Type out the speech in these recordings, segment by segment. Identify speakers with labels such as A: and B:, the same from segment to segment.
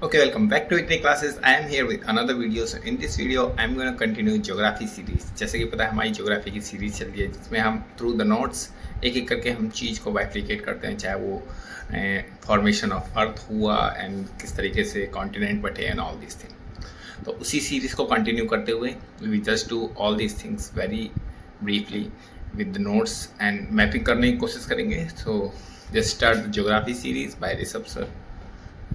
A: Okay, welcome back to Weekly Classes. I am here with another video. So in this video, I'm going to continue geography series. जैसे कि पता है हमारी geography की series चल रही है जिसमें हम थ्रू द नोट्स एक एक करके हम चीज़ को बाइफ्रिकेट करते हैं, चाहे वो फॉर्मेशन ऑफ अर्थ हुआ एंड किस तरीके से कॉन्टिनेंट बटे एंड ऑल दिस थिंग। तो उसी सीरीज को कंटिन्यू करते हुए we just do all this things very briefly with the notes and mapping करने की कोशिश करेंगे। So just start the geography series by Rishabh sir.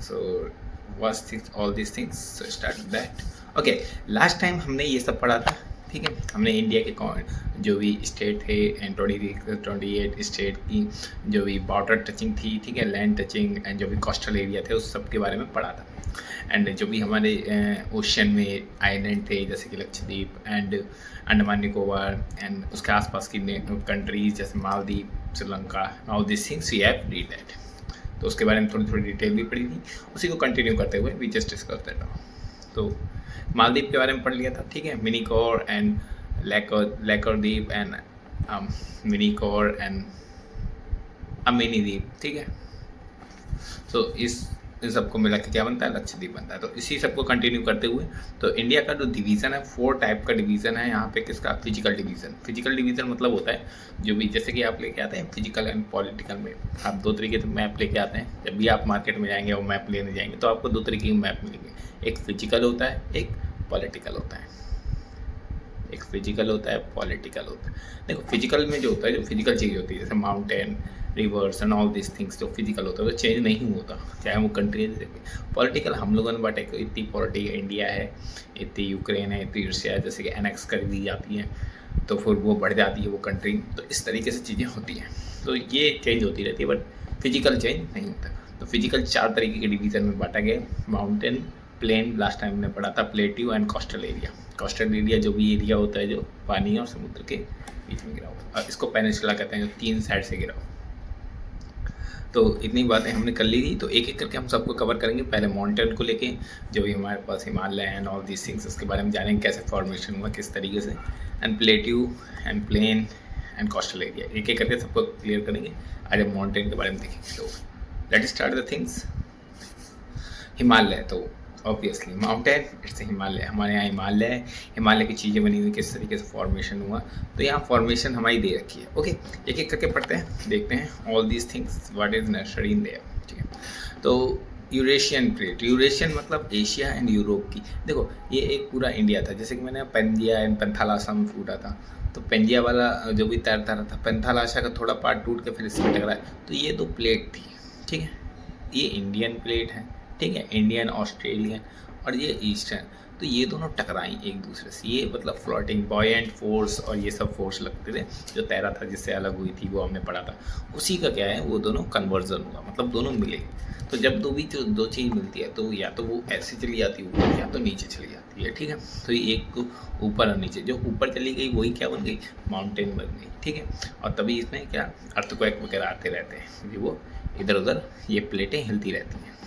A: So was all these things, so start with that. Okay, last time हमने ये सब पढ़ा था, ठीक है। हमने इंडिया के जो भी स्टेट थे एंड 28 स्टेट की जो भी बॉर्डर टचिंग थी, ठीक है, लैंड टचिंग एंड जो भी कोस्टल एरिया थे उस सब के बारे में पढ़ा था। एंड जो भी हमारे ओशन में आइलैंड थे जैसे कि लक्षद्वीप एंड अंडमान निकोबार एंड उसके आसपास की कंट्रीज जैसे Maldives, Sri Lanka, all this things we have read that. तो उसके बारे में थोड़ी थोड़ी डिटेल भी पढ़ी थी, उसी को कंटिन्यू करते हुए वी जस्ट डिस्कस दैट। तो मालदीव के बारे में पढ़ लिया था, ठीक है, मिनीकोर एंड लैकरद्वीप एंड मिनीकोर एंड अमिनी द्वीप, ठीक है। तो इन सबको मिला के क्या बनता है, लक्षद्वीप बनता है। तो इसी सबको कंटिन्यू करते हुए तो इंडिया का जो डिवीज़न है 4 टाइप का डिवीज़न है यहाँ पे। किसका? Physical division. फिजिकल डिवीज़न मतलब होता है जो भी, जैसे कि आप लेके आते हैं फिजिकल एंड पॉलिटिकल में, आप 2 तरीके से मैप लेके आते हैं। जब भी आप मार्केट में जाएंगे और मैप लेने जाएंगे तो आपको 2 तरीके के मैप मिलेंगे, एक फिजिकल होता है, एक पॉलिटिकल होता है। एक फिजिकल होता है, पॉलिटिकल होता है। देखो फिजिकल में जो होता है, जो फिजिकल चीज़ होती है जैसे mountain, reverse and all this things, जो फिजिकल होता है वो चेंज नहीं होता चाहे वो कंट्री है। पॉलिटिकल हम लोगों ने बांटे, इतनी पॉलिटी इंडिया है, इतनी यूक्रेन है, इतनी रशिया है, जैसे कि एनेक्स कर दी जाती है तो फिर वो बढ़ जाती है वो कंट्री। तो इस तरीके से चीज़ें होती हैं, तो ये चेंज होती रहती है, बट फिजिकल चेंज नहीं होता। तो फिजिकल 4 तरीके के डिवीज़न में बांटा गया। माउंटेन, प्लेन, लास्ट टाइम हमने पढ़ा था, plateau and coastal area. Coastal area जो भी एरिया होता है जो पानी और समुद्र के बीच में गिरा हुआ, और इसको पेनिनसुला कहते हैं, जो 3 साइड से गिरा हुआ। तो इतनी बातें हमने कर ली थी, तो एक एक करके हम सबको कवर करेंगे। पहले माउंटेन को लेके, जो भी हमारे पास Himalaya and all this things, उसके बारे में जानेंगे कैसे फॉर्मेशन हुआ, किस तरीके से, and plateau and plain and coastal area, एक एक करके सबको क्लियर करेंगे। आज हम माउंटेन के बारे में देखेंगे। तो let start the things. Himalaya, तो ऑब्वियसली माउंटेन इट्स हिमालय। हमारे यहाँ हिमालय है, हिमालय की चीज़ें बनी हुई, किस तरीके से फॉर्मेशन हुआ, तो यहाँ फॉर्मेशन हमारी दे रखी है। ओके, एक एक करके पढ़ते हैं, देखते हैं all these things what is necessary in their, ठीक है। तो यूरेशियन प्लेट, यूरेशियन मतलब एशिया एंड यूरोप की। देखो ये एक पूरा इंडिया था, जैसे कि मैंने पेंजिया एंड पेंथालासम फूटा था, तो पेंजिया वाला जो भी तैरता रहा था, पेंथालाशा का थोड़ा पार्ट टूट के फिर इसमें टकराया, तो ये 2 प्लेट थी, ठीक है। ये इंडियन प्लेट है, ठीक है, इंडियन, ऑस्ट्रेलियन, और ये ईस्टर्न। तो ये दोनों टकराई एक दूसरे से, ये मतलब फ्लोटिंग बॉयेंट फोर्स और ये सब फोर्स लगते थे, जो तैरा था जिससे अलग हुई थी वो हमने पढ़ा था। उसी का क्या है, वो दोनों कन्वर्जन हुआ, मतलब दोनों मिले। तो जब दो चीज़ मिलती है तो या तो वो ऐसे चली जाती है या तो नीचे चली जाती है, ठीक है। तो ये एक तो ऊपर और नीचे, जो ऊपर चली गई वही क्या बन गई, माउंटेन बन गई, ठीक है। और तभी इसमें क्या अर्थक्वेक वगैरह आते रहते हैं, वो इधर उधर ये प्लेटें हिलती रहती हैं।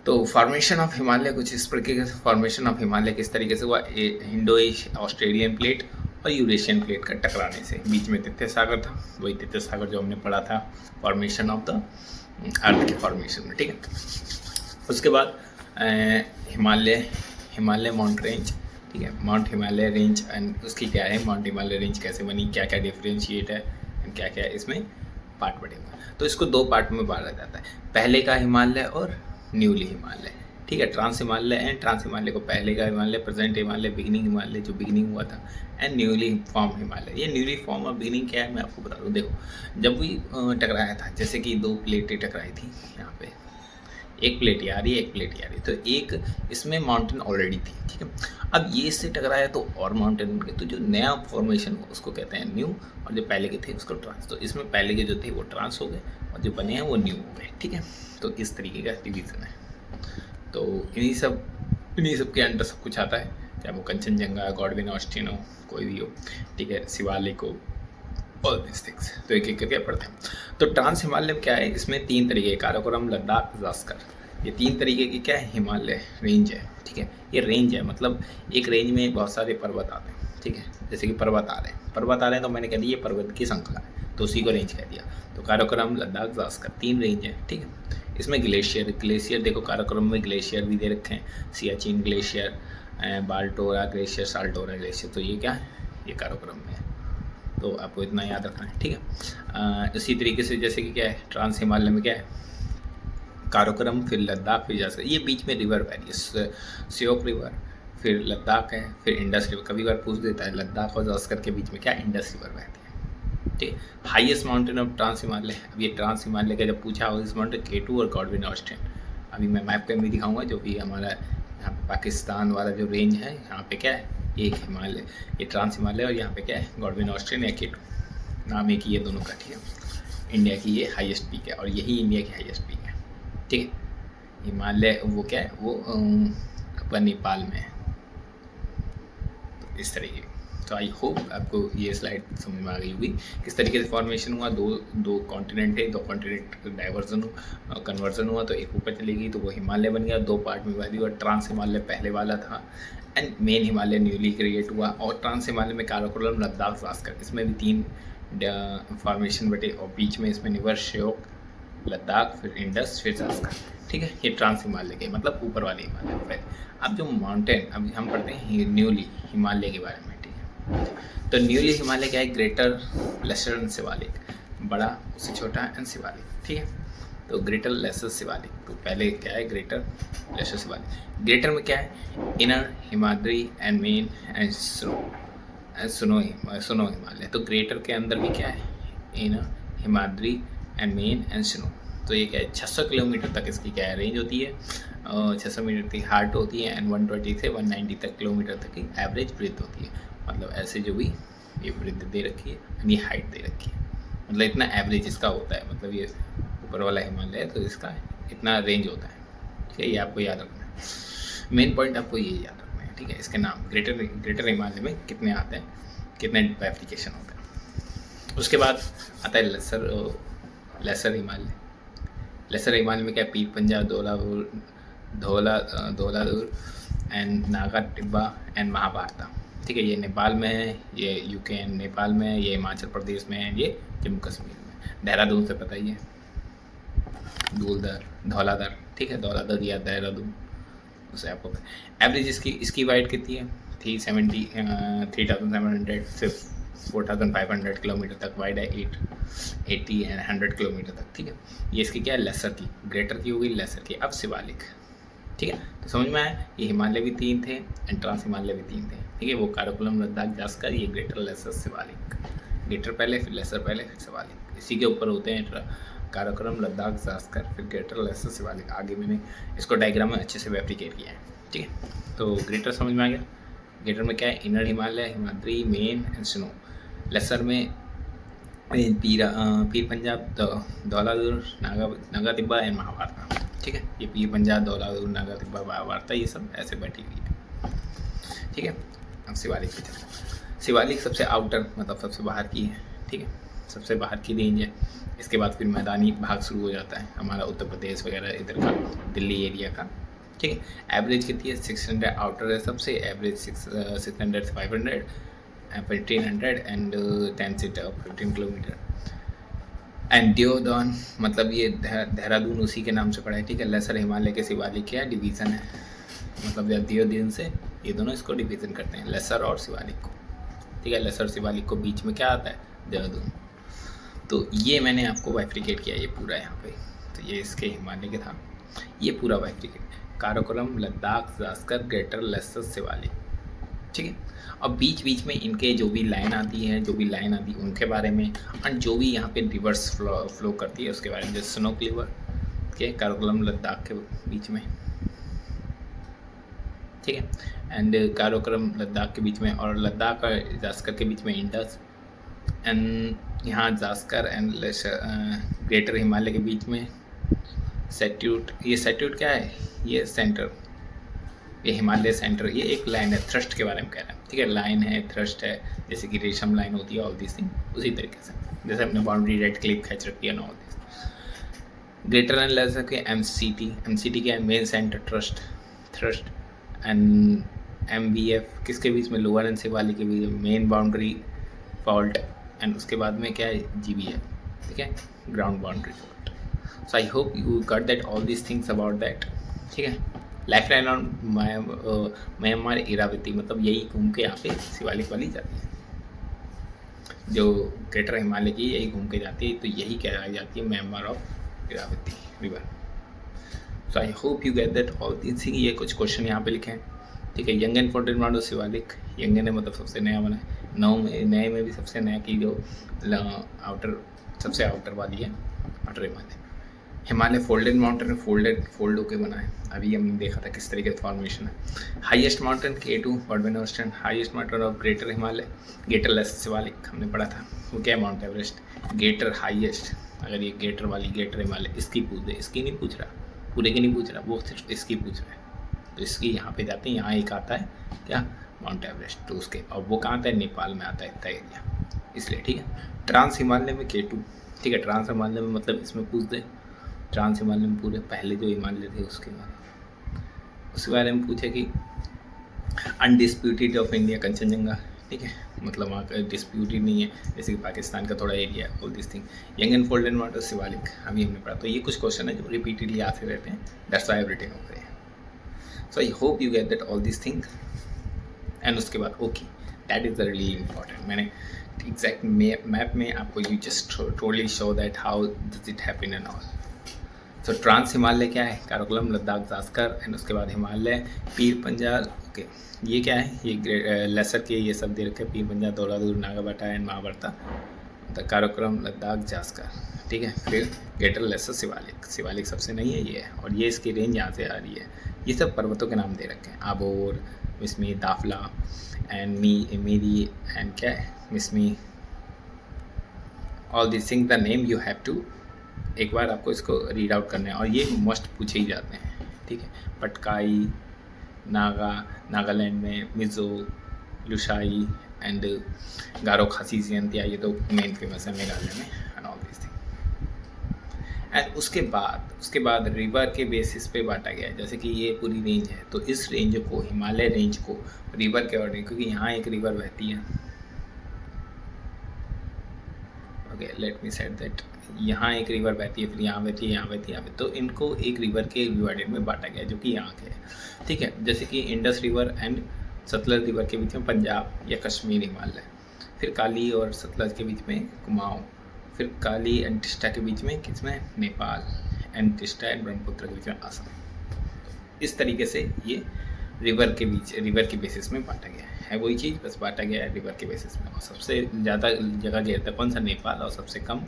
A: तो फॉर्मेशन ऑफ हिमालय कुछ इस प्रकार से, फॉर्मेशन ऑफ हिमालय किस तरीके से हुआ, इंडो ऑस्ट्रेलियन प्लेट और यूरेशियन प्लेट का टकराने से। बीच में तित्य सागर था, वही तित्य सागर जो हमने पढ़ा था फॉर्मेशन ऑफ द अर्थ के फॉर्मेशन में, ठीक है। उसके बाद हिमालय माउंट रेंज, ठीक है, माउंट हिमालय रेंज एंड उसकी क्या है, माउंट हिमालय रेंज कैसे बनी, क्या क्या डिफ्रेंशिएट है, क्या क्या इसमें पार्ट बढ़ेगा। तो इसको 2 पार्ट में बांटा जाता है, पहले का हिमालय और न्यूली हिमालय, ठीक है। Trans Himalaya and trans Himalaya को पहले का हिमालय, प्रेजेंट हिमालय, बिगिनिंग हिमालय जो बिगिनिंग हुआ था, एंड न्यूली फॉर्म हिमालय। ये न्यूली फॉर्म और बिगिनिंग क्या है मैं आपको बता दूँ। देखो जब भी टकराया था, जैसे कि 2 प्लेटें टकराई थी यहाँ पे, एक प्लेट आ रही है, एक प्लेट आ रही है, तो एक इसमें माउंटेन ऑलरेडी थी, ठीक है। अब ये इससे टकराया तो और माउंटेन बन गए, तो जो नया फॉर्मेशन हुआ उसको कहते हैं न्यू, और जो पहले के थे उसको ट्रांस। तो इसमें पहले के जो थे वो ट्रांस हो गए और जो बने हैं वो न्यू हो गए, ठीक है। तो इस तरीके का डिवीज़न है। तो इन्हीं सब के अंडर सब कुछ आता है, चाहे वो कंचनजंगा, गॉडविन ऑस्टिन हो, कोई भी हो, ठीक है, शिवालिक हो, ऑल दिस थिंग्स। तो एक एक करके पढ़ते हैं। तो ट्रांस हिमालय क्या है, इसमें 3 तरीके, काराकोरम, लद्दाख, जास्कर, ये 3 तरीके की क्या है, हिमालय रेंज है, ठीक है। ये रेंज है, मतलब एक रेंज में बहुत सारे पर्वत आते हैं, ठीक है। जैसे कि पर्वत आ रहे हैं तो मैंने कह दिया ये पर्वत की श्रृंखला है, तो उसी को रेंज कह दिया। तो काराकोरम, लद्दाख, जास्कर 3 रेंज है, ठीक है। इसमें ग्लेशियर देखो काराकोरम में ग्लेशियर भी दे रखे हैं, Siachen glacier, बाल्टोरा glacier, Saltora glacier, तो ये क्या है, ये काराकोरम में है, तो आपको इतना याद रखना है, ठीक है। इसी तरीके से जैसे कि क्या है, ट्रांस हिमालय में क्या है, काराकोरम, फिर लद्दाख, फिर जासकर, ये बीच में रिवर बह रही है, श्योक रिवर, फिर लद्दाख है, फिर इंडस रिवर, कभी बार पूछ देता है लद्दाख और जासकर के बीच में क्या इंडस रिवर बहती है, ठीक है। Highest mountain of trans Himalaya, अब ये ट्रांस हिमालय का जब पूछा होगा इस माउंटेन K2 और गॉडविन ऑस्टिन, अभी मैं मैप पे भी दिखाऊंगा, जो भी हमारा यहाँ पे पाकिस्तान वाला जो रेंज है, यहाँ पे क्या है, एक हिमालय, ये ट्रांस हिमालय, और यहाँ पे क्या है, गॉडविन ऑस्टिन या K2, नाम एक ही है दोनों का, ठीक है। इंडिया की ये हाईएस्ट पीक है और यही इंडिया की हाईएस्ट पीक है, ठीक है। हिमालय वो क्या है, वो अपना नेपाल में है, तो इस तरीके। तो आई होप आपको ये स्लाइड समझ में आ गई होगी किस तरीके से फॉर्मेशन हुआ, दो कॉन्टिनेंट है, दो कॉन्टिनेंट कन्वर्जन हुआ, तो एक ऊपर चली गई तो वो हिमालय बन गया, दो पार्ट में विभाजित हुआ, ट्रांस हिमालय पहले वाला था and main Himalaya newly create हुआ, और ट्रांस हिमालय में काराकोरम, लद्दाख, जासकर, इसमें भी 3 फॉर्मेशन बटे, और बीच में इसमें निवर, श्योक, लद्दाख, फिर इंडस, फिर जासकर, ठीक है। ये ट्रांस हिमालय के मतलब ऊपर वाले हिमालय पहले। अब जो माउंटेन अभी हम पढ़ते हैं न्यूली हिमालय के बारे में, ठीक है। तो न्यूली हिमालय क्या है, ग्रेटर, लेसर एंड शिवालिक, बड़ा उससे छोटा एंड शिवालिक, ठीक है। तो ग्रेटर, लेसर, शिवालिक, तो पहले क्या है, ग्रेटर, लेसर, शिवालिक। ग्रेटर में क्या है, inner Himadri and main and सुनो हिमालय, तो ग्रेटर के अंदर भी क्या है, inner Himadri and main and snow, तो ये क्या है, 600 किलोमीटर तक इसकी क्या है रेंज होती है, 600 मीटर की हार्ट होती है एंड 120 से 190 तक किलोमीटर तक की एवरेज ब्रेथ होती है, मतलब ऐसे जो भी ये ब्रेथ दे रखी है एंड ये हाइट दे रखी है, मतलब इतना एवरेज इसका होता है, मतलब ये ऊपर वाला हिमालय है तो इसका इतना रेंज होता है, ठीक है। ये आपको याद रखना है, मेन पॉइंट आपको ये याद रखना है, ठीक है। इसके नाम ग्रेटर हिमालय में कितने आते हैं, कितने बाइफिकेशन होते हैं। उसके बाद आता है लेसर हिमालय। लेसर हिमालय में क्या, पीर पंजाब, धौलाधुर एंड नागा टिब्बा एंड महाभारत, ठीक है। ये नेपाल में है, ये यूके एंड नेपाल में है, ये हिमाचल प्रदेश में है, ये जम्मू कश्मीर में। देहरादून से पता ही है, धौलाधर, ठीक है, धौलाधर या देहरादून, उसे आपको एवरेज इसकी वाइड कितनी है, 3,700 से 4,500 किलोमीटर तक वाइड है, 80 एंड 100 किलोमीटर तक, ठीक है। ये इसकी क्या है, लेसर की, ग्रेटर की हो गई, लेसर की। अब शिवालिक, ठीक है। तो समझ में आया, ये हिमालय भी 3 थे एंड ट्रांस हिमालय भी 3 थे, ठीक है। वो काराकोरम, लद्दाख, जासकर, ये ग्रेटर, लेसर, शिवालिक। ग्रेटर पहले, फिर लेसर पहले, फिर शिवालिक, इसी के ऊपर होते हैं काराकोरम, लद्दाख, जासकर, फिर ग्रेटर, लेसर, शिवालिक। आगे मैंने इसको डायग्राम में अच्छे से रेप्लिकेट किया है, ठीक है। तो ग्रेटर समझ में आ गया। ग्रेटर में क्या है, inner Himalaya, Himadri, main and snow. Lesser में पीर पंजाब, धौलाधुर, नागा तिब्बा एंड महाभारत, ठीक है। ये पीर पंजाब, धौलाधुर, नागा तिब्बा, महाभारत, ये सब ऐसे बैठी हुई है, ठीक है। अब शिवालिक की चलते, शिवालिक सबसे आउटर मतलब सबसे बाहर की है, ठीक है, सबसे बाहर की रेंज है। इसके बाद फिर मैदानी भाग शुरू हो जाता है हमारा उत्तर प्रदेश वगैरह इधर का, दिल्ली एरिया का, ठीक है। एवरेज कितनी है, 600 आउटर है सबसे, एवरेज 600 से 500, 1500 एंड 10 से 15 किलोमीटर। एंड दियोदन मतलब ये देहरादून उसी के नाम से पड़ा है, ठीक है। लेसर हिमालय के शिवालिक क्या डिवीज़न है, मतलब दियोदन से ये दोनों इसको डिवीज़न करते हैं, लेसर और शिवालिक को, ठीक है। लेसर शिवालिक को बीच में क्या आता है, देहरादून। तो ये मैंने आपको बाइफिकेट किया, ये पूरा यहाँ पे, तो ये इसके हिमालय के था, ये पूरा bifurcate, Karakoram, Ladakh, Zanskar, greater, lesser, Shivalik, ठीक है। और बीच बीच में इनके जो भी लाइन आती है उनके बारे में, और जो भी यहाँ पे रिवर्स फ्लो करती है उसके बारे में, जैसे स्नो क्लीवर के काराकोरम, लद्दाख के बीच में, ठीक है। एंड काराकोरम, लद्दाख के बीच में, और लद्दाख और जासकर के बीच में इंडस, एंड यहाँ जासकर एंड ग्रेटर हिमालय के बीच में सैट्यूट। ये सैट्यूट क्या है, ये सेंटर, ये हिमालय सेंटर, ये एक लाइन है, थ्रस्ट के बारे में कह रहा है, ठीक है। लाइन है, थ्रस्ट है, जैसे कि रेशम लाइन होती है, ऑल दिस थिंग उसी तरीके से, जैसे हमने बाउंड्री रेड क्लिप खींच रखी है, all this. Greater and lesser के एमसीटी क्या है, मेन सेंटर थ्रस्ट एंड एमवीएफ किसके बीच में, लोअर एंड शिवालिक के बीच में, मेन बाउंड्री फॉल्ट, एंड उसके बाद में क्या है, जीबीएफ, ठीक है, ground boundary fault. So I hope you got that all this things about that. ठीक है, life line on Myanmar Irrawaddy, मतलब यही घूम के यहाँ पे शिवालिक वाली जाती है, जो ग्रेटर हिमालय की यही घूम के जाती है, तो यही कहलाई जाती है Myanmar of Irrawaddy river. So I hope you get that all this thing. ये कुछ क्वेश्चन यहाँ पे लिखे हैं। ठीक है, यंगन फोर्टिन शिवालिक, यंगन है मतलब सबसे नया बना है, नए में भी सबसे नया की जो आउटर सबसे आउटर वाली है outer Himalaya. Himalaya folded mountain है, फोल्ड होके बना है। अभी हमने देखा था किस तरीके से फॉर्मेशन है। Highest mountain K2 Godwin Austen, highest mountain of greater Himalaya greater lesser Shivalik हमने पढ़ा था। वो क्या है, माउंट एवरेस्ट। ग्रेटर हाईएस्ट, अगर ये ग्रेटर वाली ग्रेटर हिमालय इसकी पूछ दे, इसकी नहीं पूछ रहा, पूरे की नहीं पूछ रहा, वो सिर्फ इसकी पूछ रहा है। तो इसकी यहाँ पे जाते हैं, यहाँ एक आता है क्या, माउंट एवरेस्ट, तो उसके और वो कहाँ आता है, नेपाल में आता है इतना एरिया, इसलिए। ठीक है, ट्रांस हिमालय में K2। ठीक है, ट्रांस हिमालय में मतलब इसमें पूछ दे, ट्रांस हिमालय में पूरे पहले जो हिमालय थे उसके बारे में पूछे कि अनडिस्प्यूटेड ऑफ इंडिया कंचनजंगा। ठीक है, मतलब वहाँ का डिस्प्यूटेड नहीं है, जैसे कि पाकिस्तान का थोड़ा area, all this thing. Young and folded water Shivalik अभी हमने पढ़ा। तो ये कुछ क्वेश्चन है जो रिपीटेडली आते रहते हैं, that's why I have written over here. So I hope you get that all this thing. And उसके बाद okay, that is the really important. मैंने एग्जैक्ट मैप में आपको you just totally show that how does it happen and all. तो trans Himalaya क्या है, Karakoram, Ladakh, Zanskar, and उसके बाद हिमालय, पीर पंजाल। ओके, ये क्या है, ये लेसर के ये सब दे रखे, पीर पंजाल, धौलाधुर, नागाबाटा एंड महाभारता, तो काराकोरम, लद्दाख, जास्कर। ठीक है, फिर ग्रेटर लेसर शिवालिक सबसे नहीं है ये है, और ये इसकी रेंज यहाँ से आ रही है। ये सब पर्वतों के नाम दे रखे हैं, आबोर, मिसमी, दाफला एंड मीरी एंड क्या है, Mishmi, all this thing the name you have to एक बार आपको इसको रीड आउट करना है, और ये मस्ट पूछे ही जाते हैं। ठीक है, पटकाई, नागालैंड में मिज़ो, लुशाई एंड गारो खासी जयंतिया, ये तो मेन फेमस है मेघालय में, and all this thing. And उसके बाद रिवर के बेसिस पे बांटा गया है, जैसे कि ये पूरी रेंज है, तो इस रेंज को, हिमालय रेंज को रिवर के ऑर्डर, क्योंकि यहाँ एक रिवर बहती है। Okay, let me set that, यहाँ एक रिवर बहती है, फिर यहाँ बहती है, यहाँ बहती है, यहाँ, तो इनको एक रिवर के डिवाइडेड में बांटा गया है, जो कि यहाँ के है। ठीक है, जैसे कि Indus river and Sutlej river के बीच में पंजाब या कश्मीर हिमालय, फिर काली और सतलज के बीच में कुमाऊँ, फिर काली एंड टिस्टा के बीच में किसमें, नेपाल, एंड टिस्टा एंड ब्रह्मपुत्र के बीच में असम। इस तरीके से ये रिवर के बेसिस में बांटा गया है वही चीज़, बस बांटा गया है रिवर के बेसिस में। और सबसे ज़्यादा जगह घेरता है कौन सा, नेपाल, और सबसे कम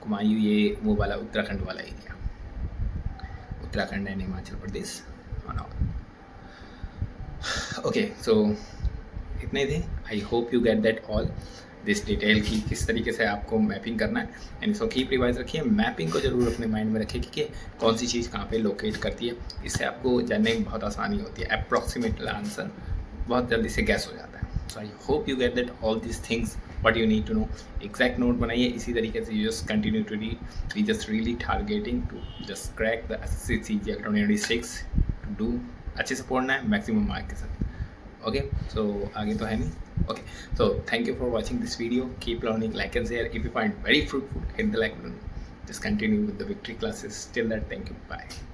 A: कुमायूं, ये वो वाला उत्तराखंड वाला area, Uttarakhand and Himachal Pradesh. Okay, so इतने थे। I hope you get that all this detail की किस तरीके से आपको मैपिंग करना है, एंड इसको कीप रिवाइज रखिए। मैपिंग को जरूर अपने माइंड में रखिए कि कौन सी चीज़ कहाँ पे लोकेट करती है, इससे आपको जानने में बहुत आसानी होती है, अप्रॉक्सीमेट आंसर बहुत जल्दी से गैस हो जाता है। So I hope you get that all this things what you need to know। Exact note बनाइए, इसी तरीके से you just continue to read, we just really targeting to just crack the SSC CGL 2026 to do अच्छे से पढ़ना है maximum mark के साथ। ओके, सो आगे तो है नहीं। Okay, so thank you for watching this video, keep learning, like and share, if you find very fruitful hit the like button, just continue with the victory classes, till that, thank you, bye।